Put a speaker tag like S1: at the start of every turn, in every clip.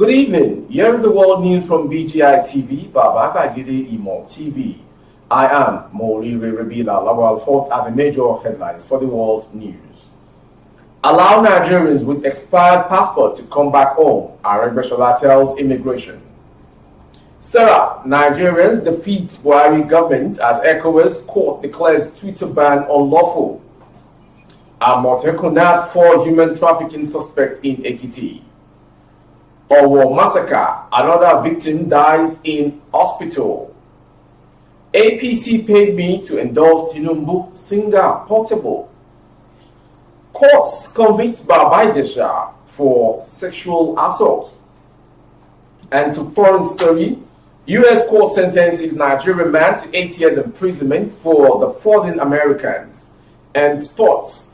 S1: Good evening. Here is the world news from BGI TV, Babakagide Imo TV. I am Morire Rabila Lawal. First are the major headlines for the world news. Allow Nigerians with expired passport to come back home, Aregbesola tells immigration. Sarah, Nigerians defeat Buhari government as ECOWAS court declares Twitter ban unlawful. Måssãcre nabs 4 human trafficking suspects in Ekiti. Måssãcre, another victim dies in hospital. APC paid me to endorse Tinubu singer Portable. Courts convict Babaijesha for sexual assault. And to foreign story, U.S. court sentences Nigerian man to 8 years imprisonment for the frauding Americans. And sports,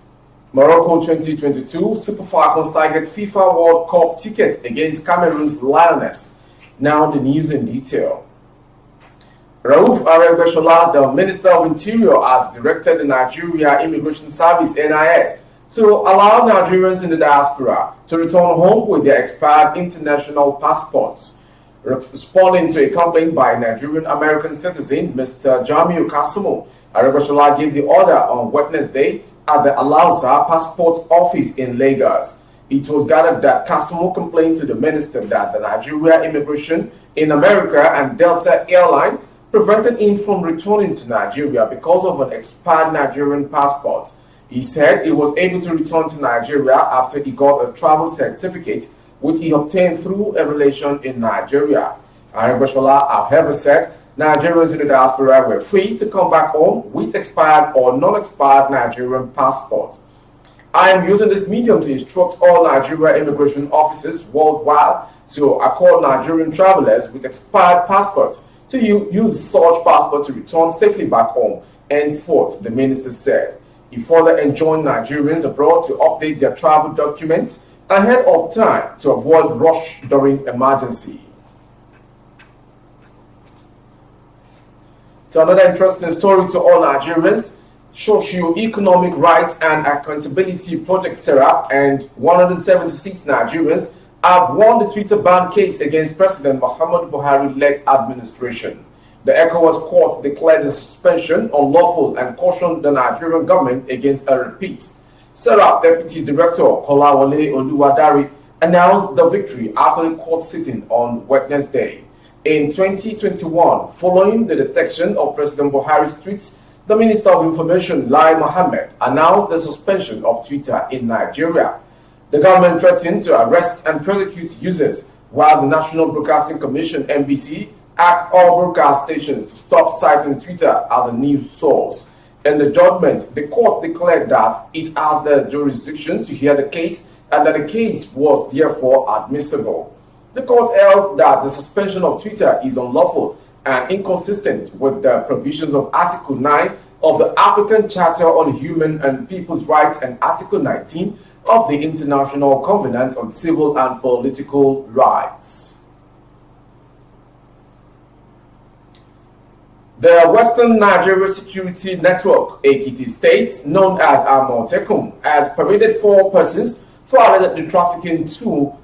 S1: Morocco 2022 Super Falcons target FIFA World Cup ticket against Cameroon's Lioness. Now the news in detail. Rauf Aregbesola, the Minister of Interior, has directed the Nigeria Immigration Service (NIS) to allow Nigerians in the diaspora to return home with their expired international passports. Responding to a complaint by a Nigerian American citizen, Mr. Jamiu Kasumu, Aregbesola gave the order on Wednesday at the Alausa Passport Office in Lagos. It was gathered that Kasumu complained to the minister that the Nigeria immigration in America and Delta Airline prevented him from returning to Nigeria because of an expired Nigerian passport. He said he was able to return to Nigeria after he got a travel certificate which he obtained through a relation in Nigeria. Aregbesola, however, said Nigerians in the diaspora were free to come back home with expired or non-expired Nigerian passports. I am using this medium to instruct all Nigeria immigration officers worldwide to accord Nigerian travelers with expired passports to use such passport to return safely back home, henceforth, the minister said. He further enjoined Nigerians abroad to update their travel documents ahead of time to avoid rush during emergency. So another interesting story to all Nigerians, Socio-Economic Rights and Accountability Project SERAP and 176 Nigerians have won the Twitter ban case against President Muhammadu Buhari-led administration. The ECOWAS court declared the suspension unlawful and cautioned the Nigerian government against a repeat. SERAP Deputy Director Kolawole Oluwadari announced the victory after the court sitting on Wednesday. In 2021, following the detection of President Buhari's tweets, the Minister of Information, Lai Mohammed, announced the suspension of Twitter in Nigeria. The government threatened to arrest and prosecute users, while the National Broadcasting Commission, NBC, asked all broadcast stations to stop citing Twitter as a news source. In the judgment, the court declared that it has the jurisdiction to hear the case and that the case was therefore admissible. The court held that the suspension of Twitter is unlawful and inconsistent with the provisions of Article 9 of the African Charter on Human and People's Rights and Article 19 of the International Covenant on Civil and Political Rights. The Western Nigeria Security Network, Ekiti State, known as Måssãcre, has paraded 4 persons for allegedly trafficking 2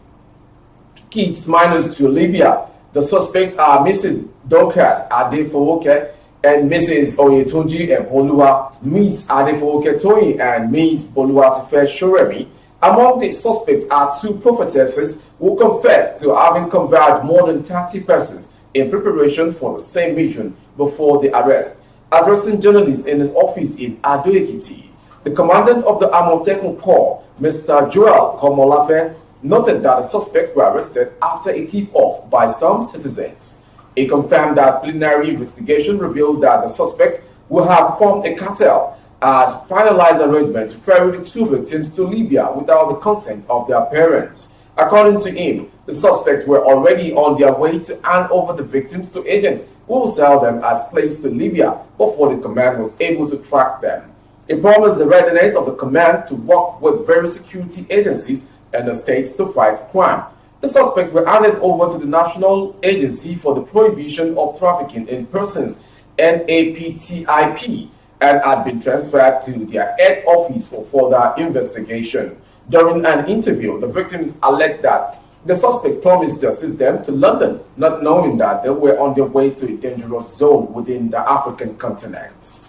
S1: kids minors to Libya. The suspects are Mrs. Dorcas Adefowoke and Mrs. Oyetunji Bolua, Ms. Adefowoke Toyi and Ms. Boluwatife Shoremi. Among the suspects are 2 prophetesses who confessed to having converted more than 30 persons in preparation for the same mission before the arrest. Addressing journalists in his office in Ado Ekiti, the commandant of the Måssãcre Corps, Mr. Joel Komolafe, noted that the suspects were arrested after a tip-off by some citizens. He confirmed that preliminary investigation revealed that the suspect will have formed a cartel and finalized arrangements to ferry the 2 victims to Libya without the consent of their parents. According to him, the suspects were already on their way to hand over the victims to agents who will sell them as slaves to Libya before the command was able to track them. He promised the readiness of the command to work with various security agencies and the states to fight crime. The suspects were handed over to the National Agency for the Prohibition of Trafficking in Persons, NAPTIP, and had been transferred to their head office for further investigation. During an interview, the victims alleged that The suspect promised to assist them to London, not knowing that they were on their way to a dangerous zone within the African continent.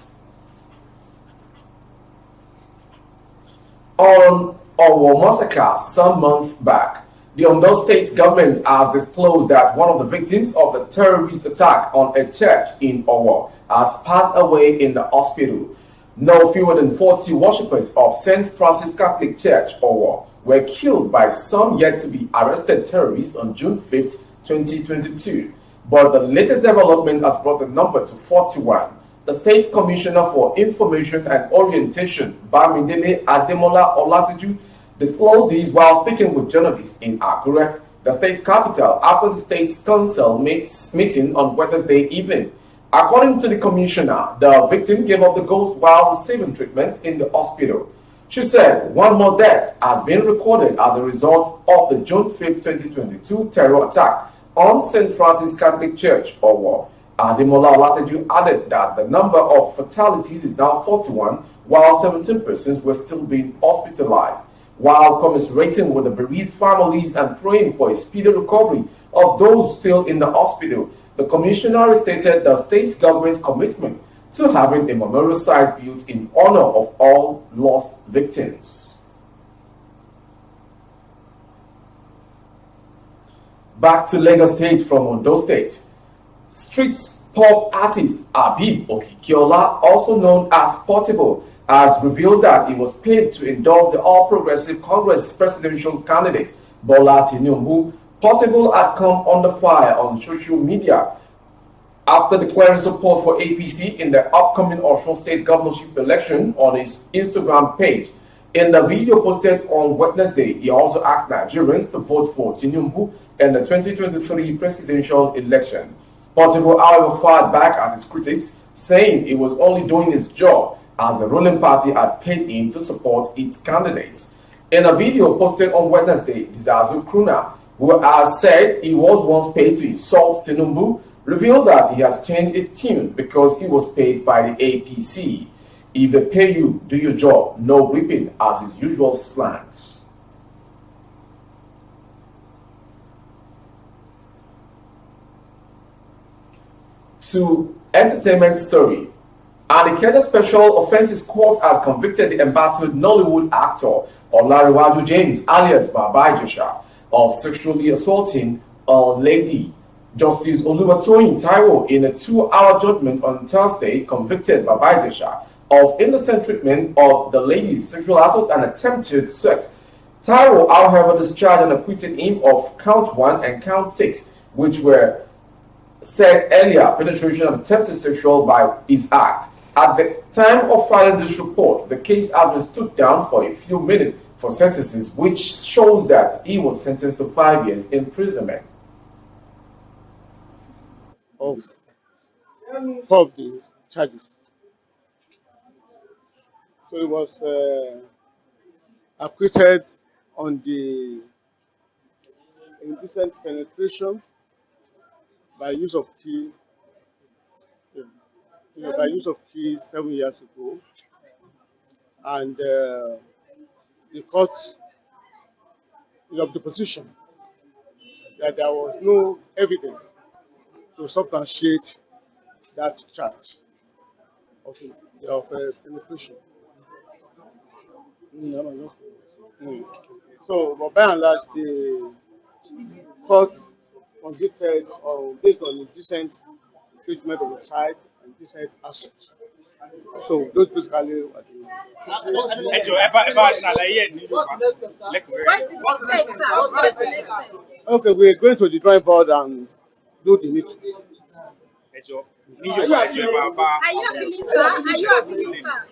S1: On our Måssãcre some months back, the Ondo State government has disclosed that one of the victims of the terrorist attack on a church in Owo has passed away in the hospital. No fewer than 40 worshippers of St. Francis Catholic Church, Owo, were killed by some yet to be arrested terrorists on June 5, 2022. But the latest development has brought the number to 41. The State Commissioner for Information and Orientation, Bamidele Ademola Olatiju, disclosed this while speaking with journalists in Akure, the state capital, after the state's council meeting on Wednesday evening. According to the commissioner, the victim gave up the ghost while receiving treatment in the hospital. She said one more death has been recorded as a result of the June 5, 2022 terror attack on St. Francis Catholic Church, Owo. Ademola Olateju added that the number of fatalities is now 41, while 17 persons were still being hospitalized. While commiserating with the bereaved families and praying for a speedy recovery of those still in the hospital, the commissioner stated the state government's commitment to having a memorial site built in honor of all lost victims. Back to Lagos State from Ondo State. Street pop artist Abib Kyola, also known as Portable, has revealed that he was paid to endorse the All Progressive Congress presidential candidate Bola Tinubu. Portable had come under fire on social media after declaring support for APC in the upcoming Osun State governorship election on his Instagram page. In the video posted on Wednesday, he also asked Nigerians to vote for Tinubu in the 2023 presidential election. Portable, however, fired back at his critics, saying he was only doing his job as the ruling party had paid him to support its candidates. In a video posted on Wednesday, Dizazu Kruna, who has said he was once paid to insult Tinubu, revealed that he has changed his tune because he was paid by the APC. If they pay you, do your job, no whipping, as his usual slangs. To entertainment story. And the Kenya Special Offences Court has convicted the embattled Nollywood actor Olariwaju James alias Baba Ijesha of sexually assaulting a lady. Justice Oluwatoyin Taiwo, in a 2-hour judgment on Thursday, convicted Baba Ijesha of innocent treatment of the lady's sexual assault and attempted sex. Taiwo, however, discharged and acquitted him of count 1 and count 6, which were said earlier penetration and attempted sexual by his act. At the time of filing this report, the case has been stood down for a few minutes for sentences, which shows that he was sentenced to 5 years imprisonment.
S2: Of 4 of the charges. So he was acquitted on the indecent penetration by use of key, by use of key 7 years ago, and the court is of the position that there was no evidence to substantiate that charge of penetration. So, but by and large, the court convicted based on indecent treatment of the child and indecent assault. So those basically what okay, we're going to the drawing board and do the meeting.
S3: Are you appealing, sir? Are you appealing, sir?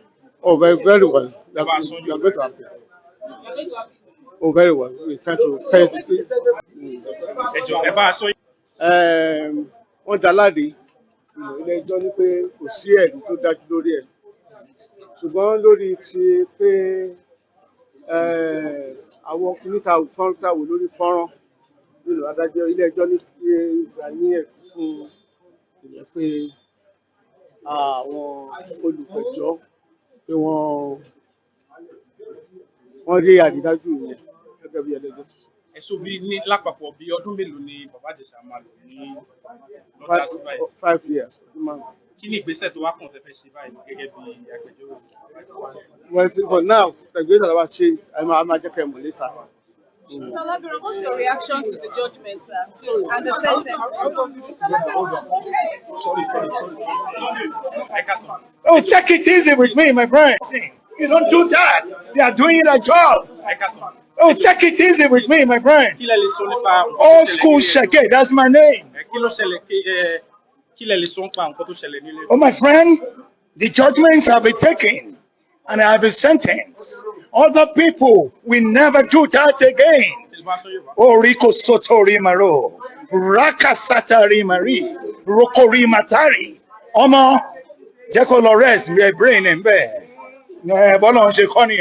S2: Oh, very well. You are going to appeal. Oh, very well. We try to test it. Wọ́n Jalade ilé ẹjọ́ ní pé kò sí ẹ̀rí tó dájú lórí ẹ̀, ṣùgbọ́n lórí ti pé àwọn kìnnìkan wò lórí fọ́nrán nínú adájọ́ ilé ẹjọ́ ní pé ìgbà ní ẹ̀kú fún ìyẹn pé àwọn olùpẹ̀jọ́ pé wọ́n rí àrídájú ìyẹn gẹ́gẹ́ bí ẹlẹ́jọ́.
S4: ẹ̀sùn bí ní lápapọ̀ bí ọdún mélòó ni bàbá Ìjẹ̀ṣà máa lò ní lọ́jà sí báyìí.
S2: 5 years.
S4: Kí ni ìgbésẹ̀ tó wá kàn tẹ́ fẹ́ ṣe báyìí gẹ́gẹ́ bí agbẹjọ́rò?
S2: Well, for now, the great about she, I'm just later.
S3: Mr. Labiran, what's your reaction to the judgment, sir, and the sentence?
S5: Oh, take it easy with me, my friend. You don't do that. They are doing their job. Oh, take it easy with me, my friend.
S4: Kí lẹ lè sọ nípa
S5: Old school Sheke, that's my name.
S4: kí ló ṣẹlẹ̀ kí lẹ lè sọ nípa nǹkan tó ṣẹlẹ̀ nílé?
S5: Oh, my friend, the judgments have been taken and I have been sentenced. Other people will never do that again. Oriko Sotori Maro, Raka Satari Mari, Rokori Matari, Omo, Jeko Lores, my brain and bed. Bolon Shekoni,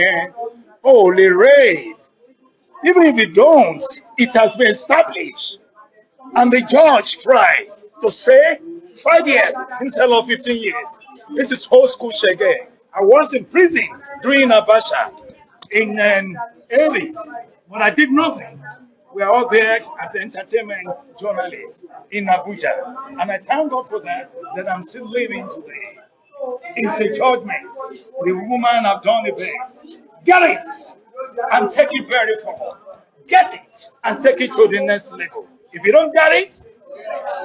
S5: holy raid. Even if it don't, it has been established. And the judge tried to say 5 years instead of 15 years. This is old school Shege. I was in prison during Abacha in 80s, but I did nothing. We are all there as entertainment journalists in Abuja. And I thank God for that I'm still living today. It's a judgment. The woman have done the best. Get it and take it very far. Get it and take it to the next level. If you don't get it,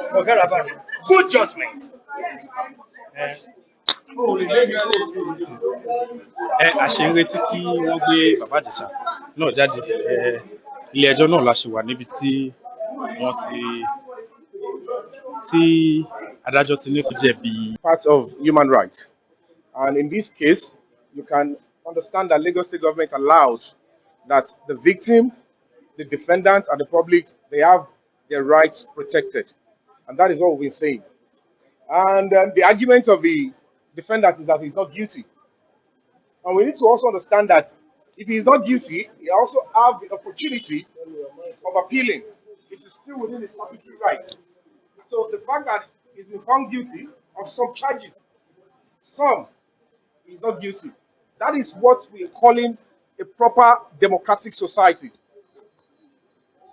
S5: forget about it. Good judgment.
S4: Àṣẹ ń retí kí wọ́n gbé bàbá Ìjẹ̀ṣà náà jáde. Ilé ẹjọ́ náà la ṣe wà níbi tí wọ́n tí adájọ́ ti ní kó jẹ̀bi.
S1: Part of human rights. And in this case, you can understand that Lagos State government allows that the victim, the defendant, and the public, they have their rights protected. And that is what we've been saying. And the argument of the defendant is that he's not guilty. And we need to also understand that if he is not guilty, he also have the opportunity of appealing. It is still within his statutory right. So the fact that he's been found guilty of some charges, some he's not guilty. That is what we are calling a proper democratic society.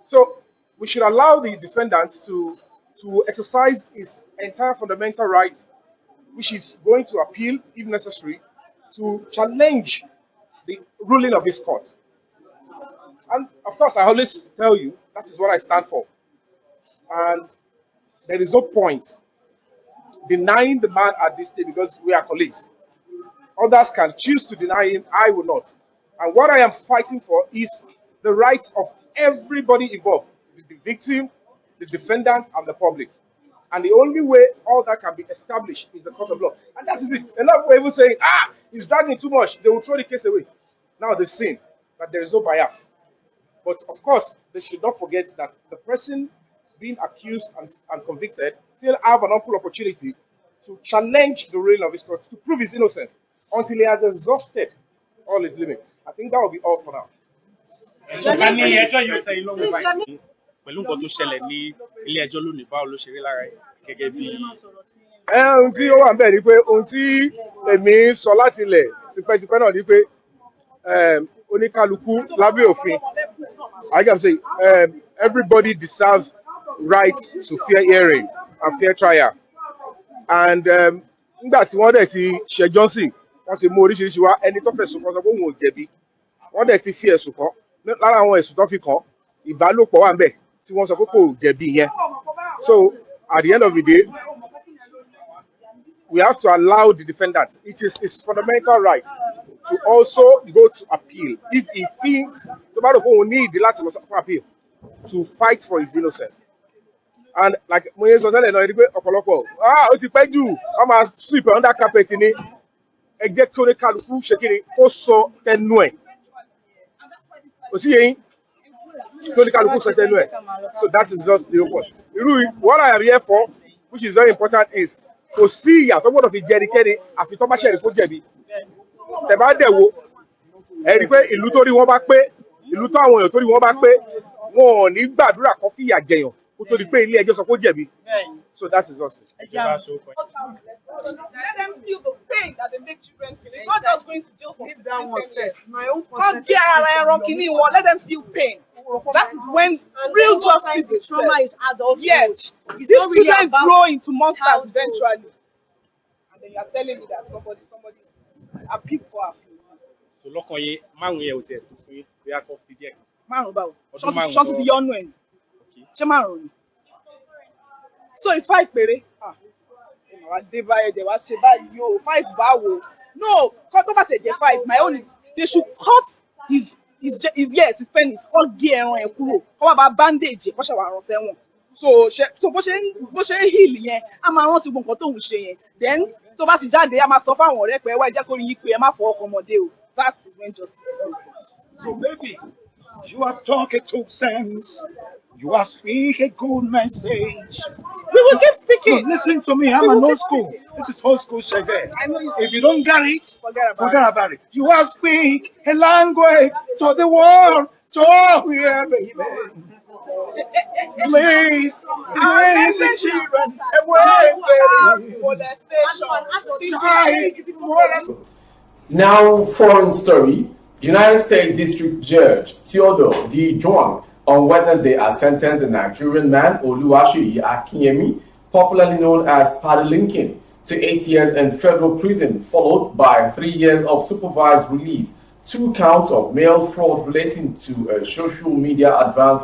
S1: So we should allow the defendant to exercise his entire fundamental right, which is going to appeal, if necessary, to challenge the ruling of this court. And of course, I always tell you, that is what I stand for. And there is no point denying the man at this stage because we are colleagues. Others can choose to deny him, I will not. And what I am fighting for is the rights of everybody involved, the victim, the defendant, and the public. And the only way all that can be established is the court of law. And that is it. A lot of people saying, it's dragging too much, they will throw the case away. Now they've seen that there is no bias. But of course, they should not forget that the person being accused and convicted still have an ample opportunity to challenge the ruling of his court, to prove his innocence, until he has exhausted all his limits. I think that will be all for now.
S4: Pẹ̀lú nǹkan tó ṣẹlẹ̀ ní ilé ẹjọ́ lónìí, báwo ló ṣe rí lára ẹ̀ gẹ́gẹ́ bí.
S1: Ohun tí ó wà ń bẹ̀ ni pé ohun tí èmi sọ láti ilẹ̀ tipẹ́tipẹ́ náà ni pé oníkálukú lábẹ́ òfin, I can say everybody deserves right to fair hearing and fair trial. And nígbà tí wọ́n dẹ̀ ti ṣẹjọ́ sí, wọ́n ti mú oríṣiríṣi wá, ẹni tó fẹ̀sùn kan sọ pé òun ò jẹ̀bi, wọ́n dẹ̀ ti fi ẹ̀sùn kan lára àwọn ẹ̀sùn tó fi kàn ìbálòpọ̀ wà ń bẹ̀ tí wọ́n sọ pé kò jẹ̀bi yẹn. So at the end of the day, we have to allow the defendant, it is his fundamental right to also go to appeal if he thinks tó bá rò pé òun ní ìdí láti lọ fún appeal, to fight for his innocence. And like mo yẹn sọ tẹ́lẹ̀ náà, ẹni pé ọ̀pọ̀lọpọ̀ ó ti pẹ́ jù, wọ́n máa sweep under carpet ní ẹ jẹ́ kí oníkálukú ṣe kí ni ó sọ tẹnu ẹ̀. Kò sí yẹn kí oníkálukú sọ tẹnu ẹ̀. So that is just the point. What I am here for, which is very important, is kò sí ìyà tó gbọ́dọ̀ fi jẹ ẹnikẹ́ni àfi tó bá ṣẹ̀rí kó jẹ̀bi. Tẹ́ bá dẹ̀ wo ẹ rí pé ìlú tó rí wọn bá pé, ìlú tó àwọn èèyàn tó rí wọn bá pé, wọn ò ní gbàdúrà kan fìyà jẹyàn kó
S5: kó tó di pé ilé ẹjọ́ sọ pé ó jẹ̀bi. So that is us.
S3: Let them feel the pain that they make children feel. It's not just going to jail for 10 years.
S2: My own
S3: Let them feel pain. That is when real justice is
S6: trauma is adult.
S3: Yes.
S6: It's
S3: These
S6: not really
S3: children
S6: about
S3: grow into monsters
S6: childhood.
S3: eventually. And then you're telling me that somebody's and people are
S4: So lọ́kàn yín márùn-ún yẹn ò tiẹ̀ tó fún yín bí a kò fi díẹ̀ kan.
S3: márùn báwo.
S4: Ọdún márùn-ún
S3: Ṣọ́ọ̀ṣì ti yọ́nú ẹ̀. Ṣé márùn ni? So it's 5 péré. Wá dé báyìí dẹ̀ wá ṣe báyìí o 5 báwo. No, kọ́ tó bá ṣe jẹ́ 5, my own is they should cut his penis, all gé ẹran ẹ̀ kúrò. Kọ́ wá bá bandage kọ́ ṣe wà rán sẹ́wọ̀n. So bó ṣe ń heal yẹn, a máa rántí gbogbo nǹkan tó ń ṣe yẹn. Then tó bá ti jáde, a máa sọ fáwọn ọ̀rẹ́ pé ẹ wá ẹ jẹ́ kó rí yín pé ẹ má fọwọ́ kan ọmọdé o. That is when justice is missing.
S5: So baby, you are talking to sense. You are speaking a good message.
S3: We will keep speaking.
S5: So listen to me. I'm an old school. This is old school Shege. If you don't get it, forget about it. You are speak a language to the world. So yeah, baby. Leave the children away.
S1: Now, foreign story. United States District Judge Theodore D. Juan on Wednesday has sentenced the Nigerian man Oluwaseyi Akinyemi, popularly known as Paddy Lincoln, to 8 years in federal prison, followed by 3 years of supervised release. 2 counts of mail fraud relating to a social media advance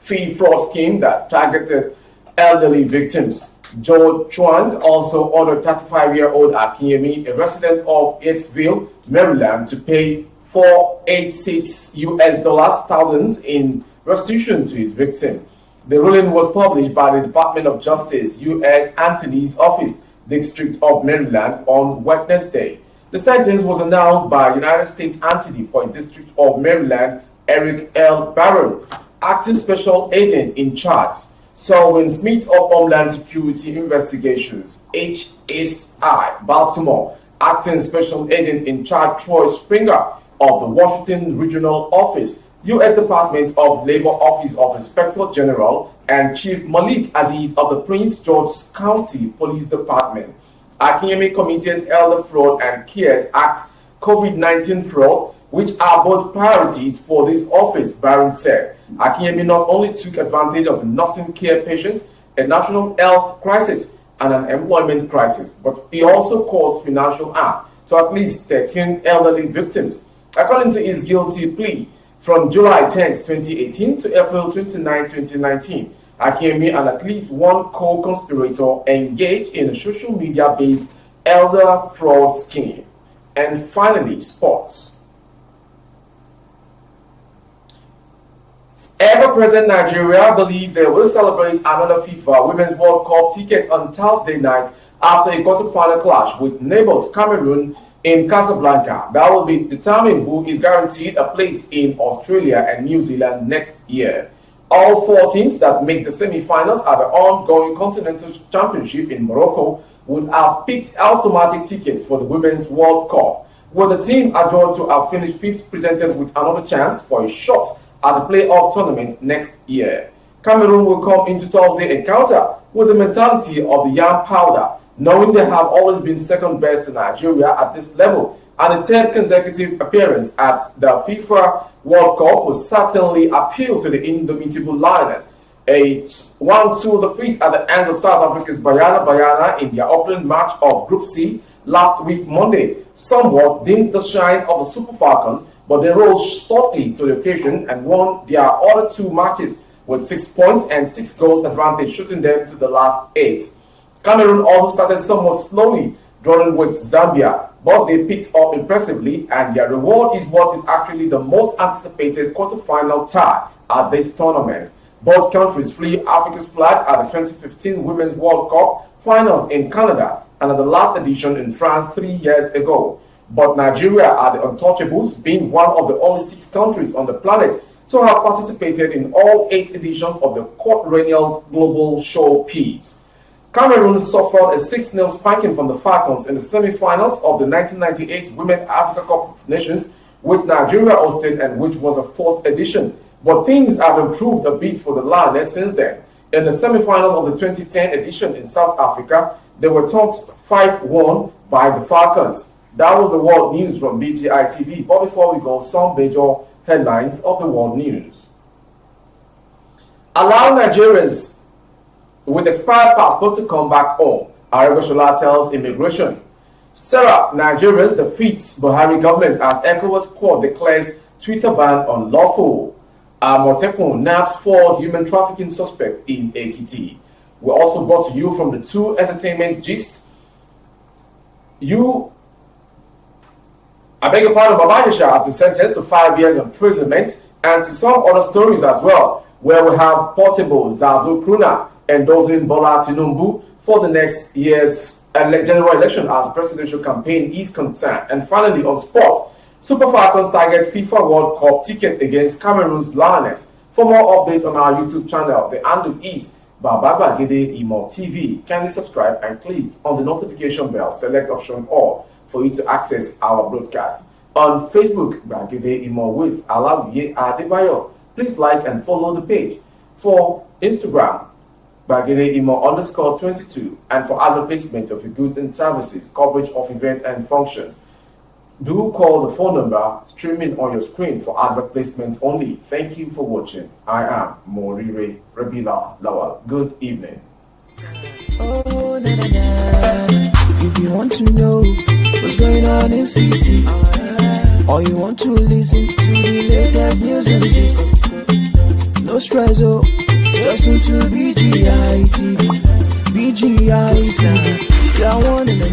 S1: fee fraud scheme that targeted elderly victims. George Chuang also ordered 35-year-old Akinyemi, a resident of Gatesville, Maryland, to pay $486,000 in restitution to his victim. The ruling was published by the Department of Justice, U.S. Attorney's Office, District of Maryland, on Wednesday. The sentence was announced by United States Attorney for the District of Maryland, Eric L. Barron, acting special agent in charge. Selwyn Smith of Homeland Security Investigations, HSI, Baltimore, acting special agent in charge Troy Springer of the Washington Regional Office, U.S. Department of Labor Office of Inspector General, and Chief Malik Aziz of the Prince George's County Police Department. Akinyemi committed Elder Fraud and CARES Act COVID-19 fraud, which are both priorities for this office, Barron said. Akinyemi not only took advantage of nursing care patients, a national health crisis, and an employment crisis, but he also caused financial harm to at least 13 elderly victims. According to his guilty plea, from July 10, 2018 to April 29, 2019, Akinyemi and at least one co-conspirator engaged in a social media-based elder fraud scheme. And finally, sports. Ever-present Nigeria believe they will celebrate another FIFA Women's World Cup ticket on Thursday night after a quarter-final clash with neighbors Cameroon in Casablanca. That will be determine who is guaranteed a place in Australia and New Zealand next year. All 4 teams that make the semi-finals at the ongoing Continental Championship in Morocco would have picked automatic tickets for the Women's World Cup, with the team adjourned to have finished 5th presented with another chance for a shot at the playoff tournament next year. Cameroon will come into Thursday encounter with the mentality of the young powder, knowing they have always been second best to Nigeria at this level, and a 3rd consecutive appearance at the FIFA World Cup will certainly appeal to the indomitable Lioness. A 1-2 defeat at the hands of South Africa's Bayana in their opening match of Group C last week Monday somewhat dimmed the shine of the Super Falcons, but they rose stoutly to the occasion and won their other 2 matches with 6 points and 6 goals advantage, shooting them to the last 8. Cameroon also started somewhat slowly, drawing with Zambia, but they picked up impressively, and their reward is what is actually the most anticipated quarter-final tie at this tournament. Both countries flew Africa's flag at the 2015 Women's World Cup finals in Canada and at the last edition in France 3 years ago. But Nigeria are the untouchables, being one of the only 6 countries on the planet to have participated in all 8 editions of the quadrennial global showpiece. Cameroon suffered a 6-0 spanking from the Falcons in the semi-finals of the 1998 Women's Africa Cup of Nations, which Nigeria hosted and which was a 4th edition. But things have improved a bit for the Lioness since then. In the semi-finals of the 2010 edition in South Africa, they were topped 5-1 by the Falcons. That was the world news from BGI TV. But before we go, some major headlines of the world news. Allow Nigerians with expired passport to come back home. Aregbesola tells immigration. Sarah, Nigerians defeats Buhari government as ECOWAS court declares Twitter ban unlawful. Àmọ̀tẹ́kùn nabbed 4 human trafficking suspects in Ekiti. We also brought to you from the 2 entertainment gist. I beg your pardon, Babajisha has been sentenced to 5 years imprisonment, and to some other stories as well, where we have Portable Zazu Kruna endorsing Bola Tinubu for the next year's general election as presidential campaign is concerned. And finally, on sport, Super Falcons target FIFA World Cup ticket against Cameroon's Lioness. For more updates on our YouTube channel, the handle is Bababagede Imo TV. Kindly subscribe and click on the notification bell. Select option all for you to access our broadcast. On Facebook, Bagede Imo with Alawiye Adebayo. Please like and follow the page. For Instagram, Bagede Imo _22, and for advertisement of your goods and services, coverage of events and functions, do call the phone number streaming on your screen for advert placements only. Thank you for watching. I am Morire Rabila Lawal. Good evening.
S6: Oh, na, na, na. If you want to know what's going on in city, or you want to listen to the latest news and gist, no stress, oh, just tune to BGI TV. BGI TV, you're one in a